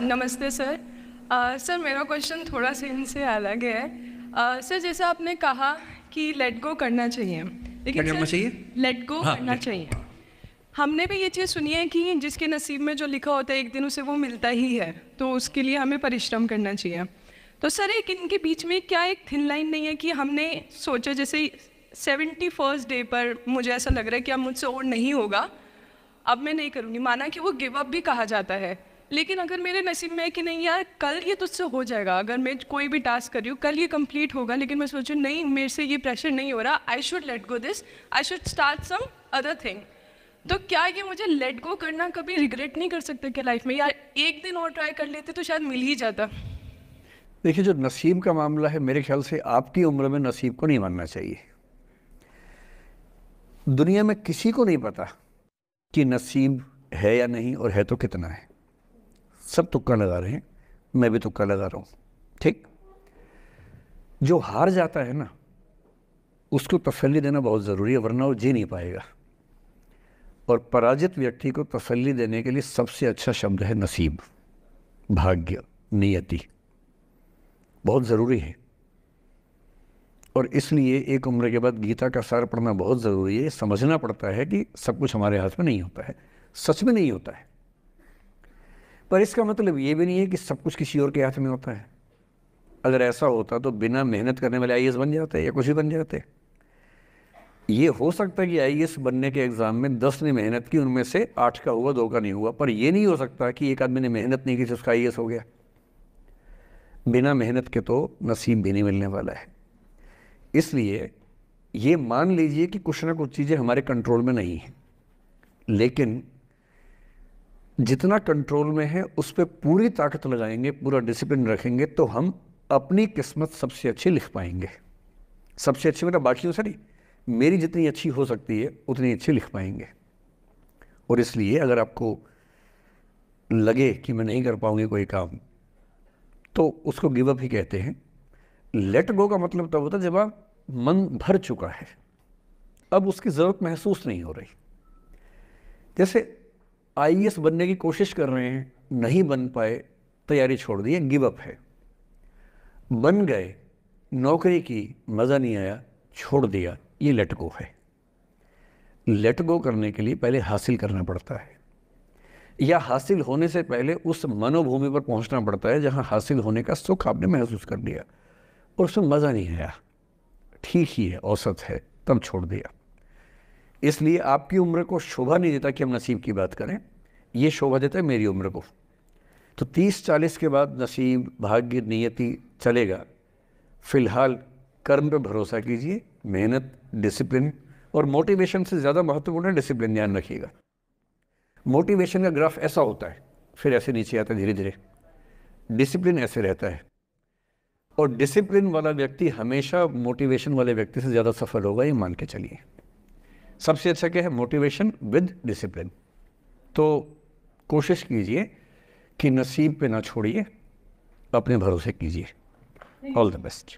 नमस्ते sir. Sir मेरा question थोड़ा सा इनसे अलग है। सर जैसे आपने कहा कि लेट गो करना चाहिए, क्या लेकिन करना सर चाहिए? लेट गो हाँ, करना चाहिए। हमने भी ये चीज़ सुनी है कि जिसके नसीब में जो लिखा होता है एक दिन उसे वो मिलता ही है, तो उसके लिए हमें परिश्रम करना चाहिए। तो सर एक इनके बीच में क्या एक थिन लाइन नहीं है कि हमने सोचा जैसे 71st डे पर मुझे ऐसा लग रहा है कि अब मुझसे और नहीं होगा, अब मैं नहीं करूँगी, माना कि वो गिव अप भी कहा जाता है, लेकिन अगर मेरे नसीब में है कि नहीं यार कल ये तुझसे हो जाएगा, अगर मैं कोई भी टास्क कर रही हूँ कल ये कंप्लीट होगा, लेकिन मैं सोचूँ नहीं मेरे से ये प्रेशर नहीं हो रहा, I should let go this, I should start some other thing. तो क्या ये मुझे लेट गो करना कभी रिग्रेट नहीं कर सकते क्या लाइफ में, यार एक दिन और ट्राई कर लेते तो शायद मिल ही जाता। देखिए, जो नसीब का मामला है, मेरे ख्याल से आपकी उम्र में नसीब को नहीं मानना चाहिए। दुनिया में किसी को नहीं पता कि नसीब है या नहीं, और है तो कितना है। सब तुक्का लगा रहे हैं, मैं भी तुक्का लगा रहा हूँ। ठीक। जो हार जाता है ना, उसको तसल्ली देना बहुत ज़रूरी है, वरना वो जी नहीं पाएगा। और पराजित व्यक्ति को तसल्ली देने के लिए सबसे अच्छा शब्द है नसीब, भाग्य, नियति। बहुत ज़रूरी है। और इसलिए एक उम्र के बाद गीता का सार पढ़ना बहुत ज़रूरी है। समझना पड़ता है कि सब कुछ हमारे हाथ में नहीं होता है, सच में नहीं होता है। पर इसका मतलब ये भी नहीं है कि सब कुछ किसी और के हाथ में होता है। अगर ऐसा होता तो बिना मेहनत करने वाले आईएएस बन जाते या कुछ भी बन जाते। ये हो सकता है कि आईएएस बनने के एग्ज़ाम में 10 ने मेहनत की, उनमें से 8 का हुआ, 2 का नहीं हुआ। पर यह नहीं हो सकता कि एक आदमी ने मेहनत नहीं की तो उसका आईएएस हो गया। बिना मेहनत के तो नसीब भी नहीं मिलने वाला है। इसलिए ये मान लीजिए कि कुछ ना कुछ चीज़ें हमारे कंट्रोल में नहीं है, लेकिन जितना कंट्रोल में है उस पर पूरी ताकत लगाएंगे, पूरा डिसिप्लिन रखेंगे, तो हम अपनी किस्मत सबसे अच्छी लिख पाएंगे। सबसे अच्छी मतलब बाकियों से नहीं, मेरी जितनी अच्छी हो सकती है उतनी अच्छी लिख पाएंगे। और इसलिए अगर आपको लगे कि मैं नहीं कर पाऊंगी कोई काम, तो उसको गिव अप ही कहते हैं। लेट गो का मतलब तब होता है जब आप मन भर चुका है, अब उसकी ज़रूरत महसूस नहीं हो रही। जैसे आईएएस बनने की कोशिश कर रहे हैं, नहीं बन पाए, तैयारी छोड़ दी, गिव अप है। बन गए, नौकरी की, मज़ा नहीं आया, छोड़ दिया, ये लेट गो है। लेट गो करने के लिए पहले हासिल करना पड़ता है, या हासिल होने से पहले उस मनोभूमि पर पहुंचना पड़ता है जहां हासिल होने का सुख आपने महसूस कर लिया और उसमें मज़ा नहीं आया, ठीक ही है, औसत है, तब छोड़ दिया। इसलिए आपकी उम्र को शोभा नहीं देता कि हम नसीब की बात करें, ये शोभा देता है मेरी उम्र को। तो 30-40 के बाद नसीब, भाग्य, नियति चलेगा। फिलहाल कर्म पे भरोसा कीजिए, मेहनत, डिसिप्लिन, और मोटिवेशन से ज़्यादा महत्वपूर्ण है डिसिप्लिन, ध्यान रखिएगा। मोटिवेशन का ग्राफ ऐसा होता है, फिर ऐसे नीचे आता है धीरे धीरे। डिसिप्लिन ऐसे रहता है, और डिसिप्लिन वाला व्यक्ति हमेशा मोटिवेशन वाले व्यक्ति से ज़्यादा सफल होगा, ये मान के चलिए। सबसे अच्छा क्या है? Motivation with discipline. तो कोशिश कीजिए कि नसीब पे ना छोड़िए, अपने भरोसे कीजिए। All the best.